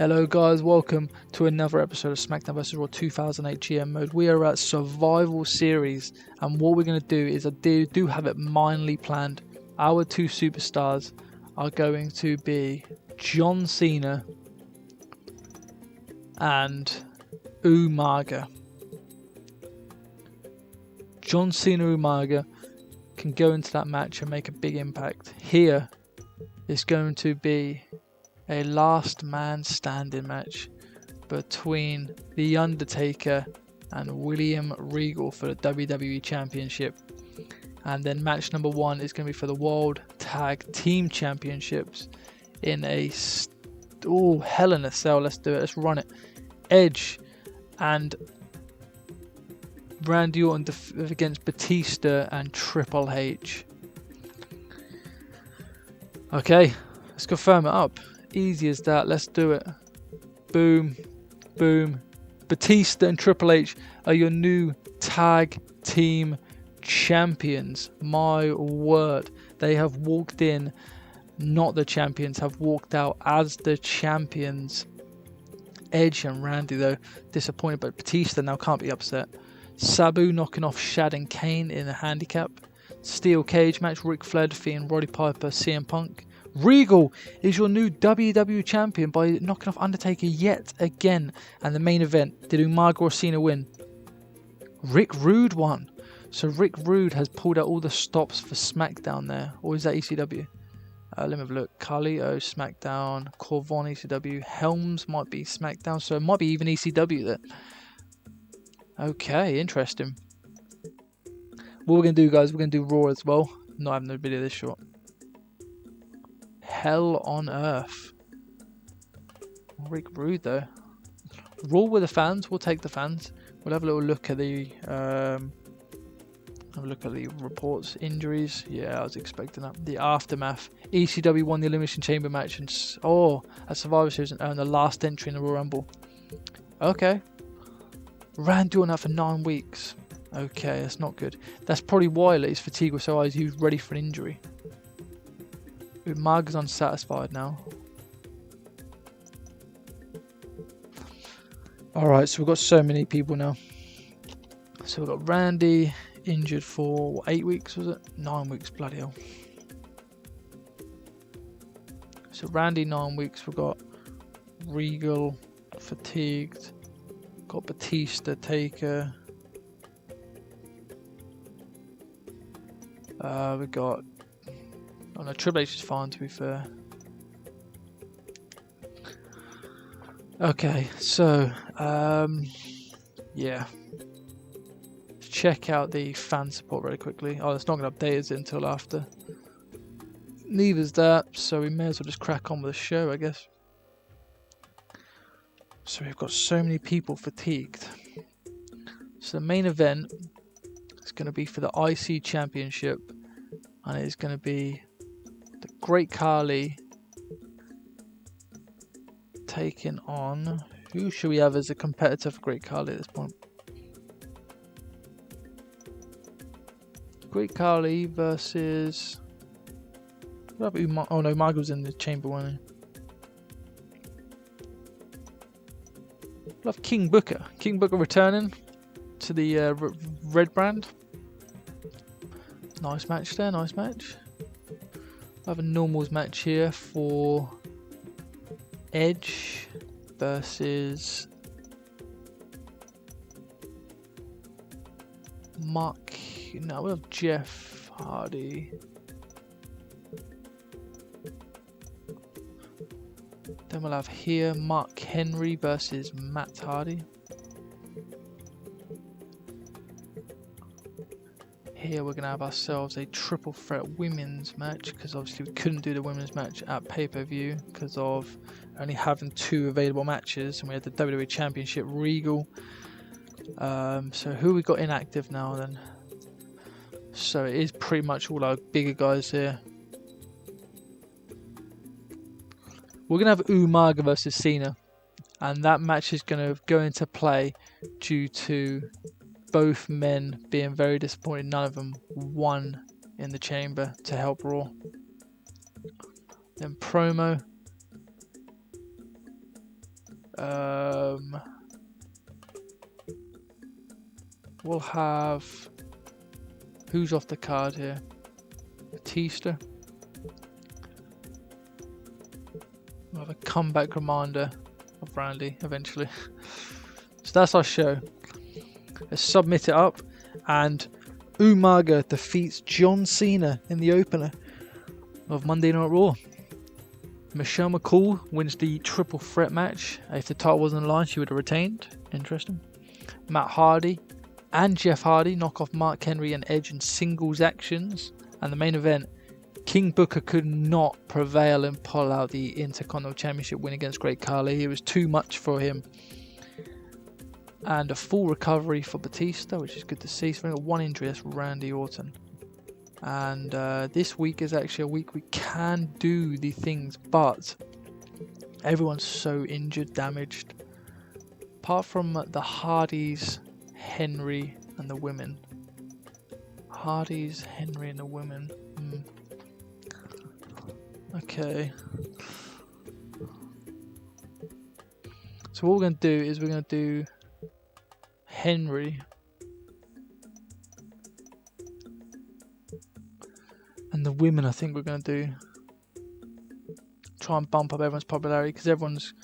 Hello guys, welcome to another episode of Smackdown vs Raw 2008 GM mode. We are at Survival Series, and what we're going to do is I do have it mindly planned. Our two superstars are going to be John Cena and Umaga. John Cena Umaga can go into that match and make a big impact. Here is going to be a last man standing match between The Undertaker and William Regal for the WWE Championship. And then match number one is going to be for the World Tag Team Championships in a Hell in a Cell. Let's do it. Let's run it. Edge and Randy Orton against Batista and Triple H. Okay, let's confirm it up. Easy as that. Let's do it. Boom, boom. Batista and Triple H are your new tag team champions. My word, they have walked in, not the champions, have walked out as the champions. Edge and Randy though disappointed, but Batista now can't be upset. Sabu knocking off Shad and Kane in a handicap. Steel cage match, Ric Flair defeating Roddy Piper, CM Punk. Regal is your new WWE champion by knocking off Undertaker yet again. And the main event, did Umaga or Cena win? Rick Rude won. So Rick Rude has pulled out all the stops for SmackDown there. Or is that ECW? Let me have a look. Carlito, SmackDown. Corvon, ECW. Helms might be SmackDown. So it might be even ECW there. Okay, interesting. What we're going to do, guys, we're going to do Raw as well. Not having a video this short. Hell on earth. Rick Rude though. Raw with the fans. We'll take the fans. We'll have a little look at the reports. Injuries. Yeah, I was expecting that. The aftermath. ECW won the Elimination Chamber match and at Survivor Series and earned the last entry in the Royal Rumble. Okay. Randy doing that for 9 weeks. Okay, that's not good. That's probably why his fatigue was so high. He was ready for an injury. Umaga's unsatisfied now. Alright, so we've got so many people now. So we've got Randy injured for 8 weeks, was it? 9 weeks, bloody hell. So Randy 9 weeks, we've got Regal fatigued. Got Batista, Taker. We got. Oh no, Triple H is fine to be fair. Okay, so yeah. Check out the fan support really quickly. Oh, it's not going to update us until after. Neither's that, so we may as well just crack on with the show, I guess. So we've got so many people fatigued. So the main event is going to be for the IC Championship, and it is going to be the Great Khali taking on, who should we have as a competitor for Great Khali at this point? Great Khali versus, oh no, Umaga was in the chamber, wasn't he? Love King Booker. King Booker returning to the red brand. Nice match there, nice match. I have a normals match here for Edge versus Mark. No, we'll have Jeff Hardy. Then we'll have here Mark Henry versus Matt Hardy. Here we're going to have ourselves a triple threat women's match, because obviously we couldn't do the women's match at pay-per-view because of only having 2 available matches, and we had the WWE Championship Regal. So who we got inactive now then? So it is pretty much all our bigger guys here. We're going to have Umaga versus Cena, and that match is going to go into play due to both men being very disappointed. None of them won in the chamber to help Raw. Then promo. We'll have... Who's off the card here? Batista. We'll have a comeback commander of Randy eventually. So that's our show. Let's submit it up. And Umaga defeats John Cena in the opener of Monday Night Raw. Michelle McCool wins the triple threat match. If the title wasn't on the line, she would have retained. Interesting. Matt Hardy and Jeff Hardy knock off Mark Henry and Edge in singles actions. And the main event, King Booker could not prevail and pull out the Intercontinental Championship win against Great Khali. It was too much for him. And a full recovery for Batista, which is good to see. So we've got one injury, that's Randy Orton. And this week is actually a week we can do the things, but everyone's so injured, damaged. Apart from the Hardys, Henry, and the women. Hardys, Henry, and the women. Okay. So what we're going to do is we're going to do Henry. And the women, I think we're going to do. Try and bump up everyone's popularity because everyone's,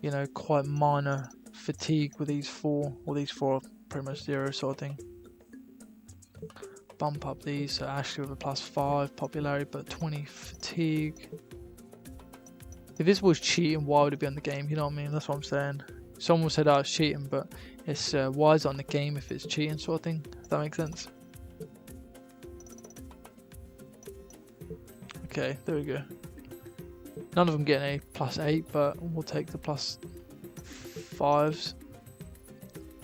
you know, quite minor fatigue with these four. Or these four are pretty much zero sort of thing. Bump up these. So Ashley with a +5 popularity, but 20 fatigue. If this was cheating, why would it be on the game? You know what I mean? That's what I'm saying. Someone said I was cheating, but it's why is it on the game if it's cheating sort of thing? If that makes sense. Okay, there we go. None of them getting a +8, but we'll take the +5s.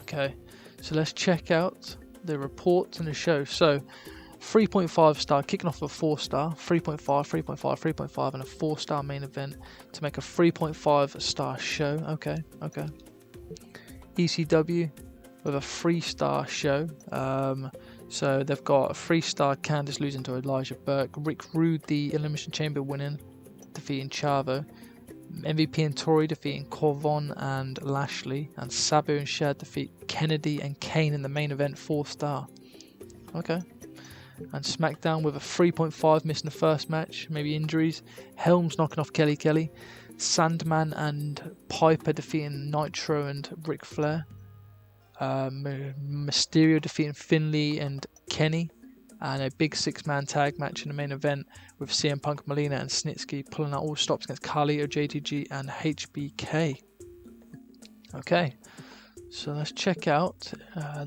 Okay, so let's check out the reports and the show. So 3.5 star, kicking off with a 4 star, 3.5, 3.5, 3.5, and a 4 star main event to make a 3.5 star show. Okay. ECW with a 3 star show. So they've got a 3 star Candice losing to Elijah Burke, Rick Rude the Elimination Chamber winning, defeating Chavo, MVP and Tori defeating Corvon and Lashley, and Sabu and Shad defeat Kennedy and Kane in the main event, 4 star. Okay. And Smackdown with a 3.5, missing the first match, maybe injuries. Helms knocking off Kelly Kelly. Sandman and Piper defeating Nitro and Ric Flair. Mysterio defeating Finlay and Kenny. And a big 6-man tag match in the main event with CM Punk, Molina and Snitsky pulling out all stops against Carlito, JTG and HBK. Okay, so let's check out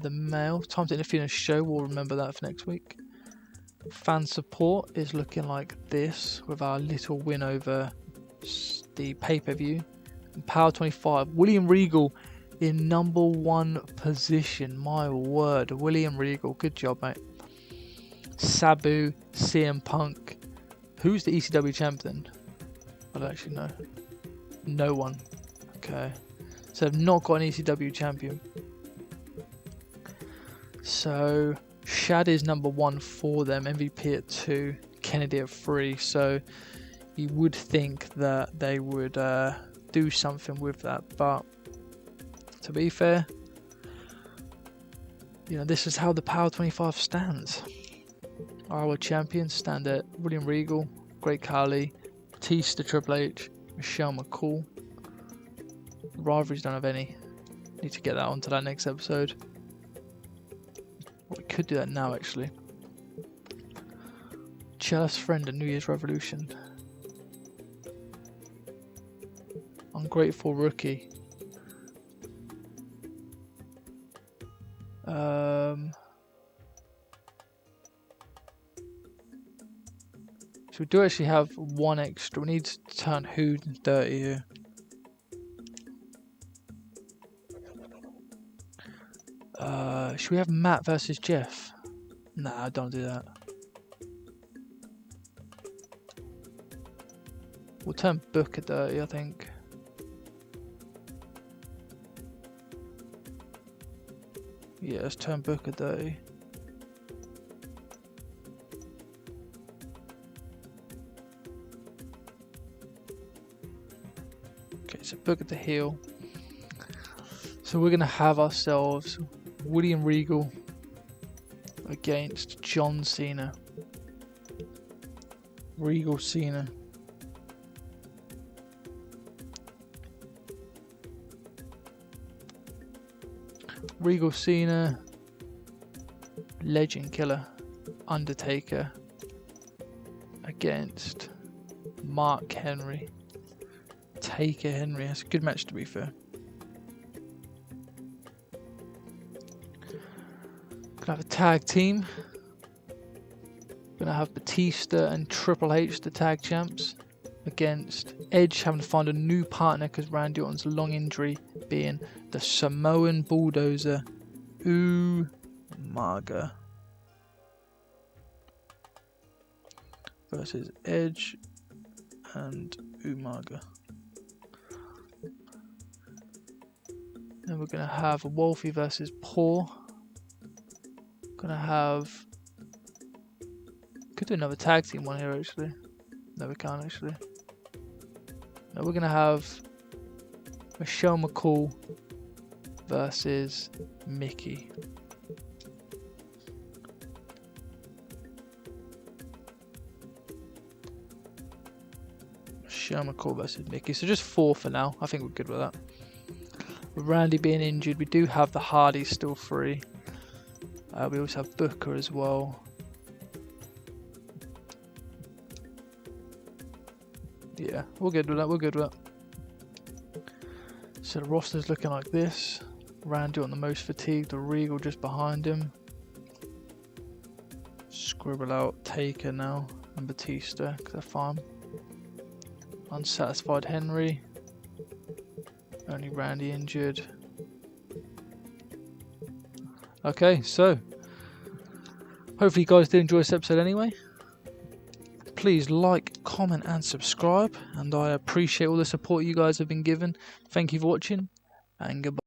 the mail. Time to interfere in a show, we'll remember that for next week. Fan support is looking like this with our little win over the pay-per-view. Power 25, William Regal in #1 position. My word, William Regal, good job, mate. Sabu, CM Punk. Who's the ECW champion? I don't actually know. No one. Okay. So they've not got an ECW champion. So Shad is #1 for them. MVP at 2. Kennedy at 3. So you would think that they would do something with that. But to be fair, you know, this is how the Power 25 stands. Our champions stand at William Regal, Great Khali, Batista, Triple H, Michelle McCool. Rivalries don't have any. Need to get that onto that next episode. Well, we could do that now actually. Jealous Friend at New Year's Revolution. Ungrateful Rookie. So we do actually have one extra. We need to turn Hood 30 here. Should we have Matt versus Jeff? Nah, don't do that. We'll turn Booker 30, I think. Yeah, let's turn Booker 30. Okay, so Booker the heel. So we're going to have ourselves William Regal against John Cena. Regal Cena. Regal Cena. Legend Killer. Undertaker. Against Mark Henry. Taker Henry. That's a good match, to be fair. Gonna have a tag team. Gonna have Batista and Triple H, the tag champs, against Edge, having to find a new partner because Randy Orton's long injury, being the Samoan Bulldozer, Umaga, versus Edge and Umaga. Then we're gonna have Wolfie versus Paul. Gonna have, could do another tag team one here actually. No, we can't actually. No, we're gonna have Michelle McCool versus Mickey. Michelle McCool versus Mickey. So just 4 for now. I think we're good with that. With Randy being injured, we do have the Hardys still free. We also have Booker as well. Yeah, we're good with that. We're good with that. So the roster's looking like this. Randy on the most fatigued, the Regal just behind him. Scribble out Taker now and Batista because they're fine. Unsatisfied Henry. Only Randy injured. Okay, so hopefully you guys did enjoy this episode anyway. Please like, comment and subscribe, and I appreciate all the support you guys have been given. Thank you for watching, and goodbye.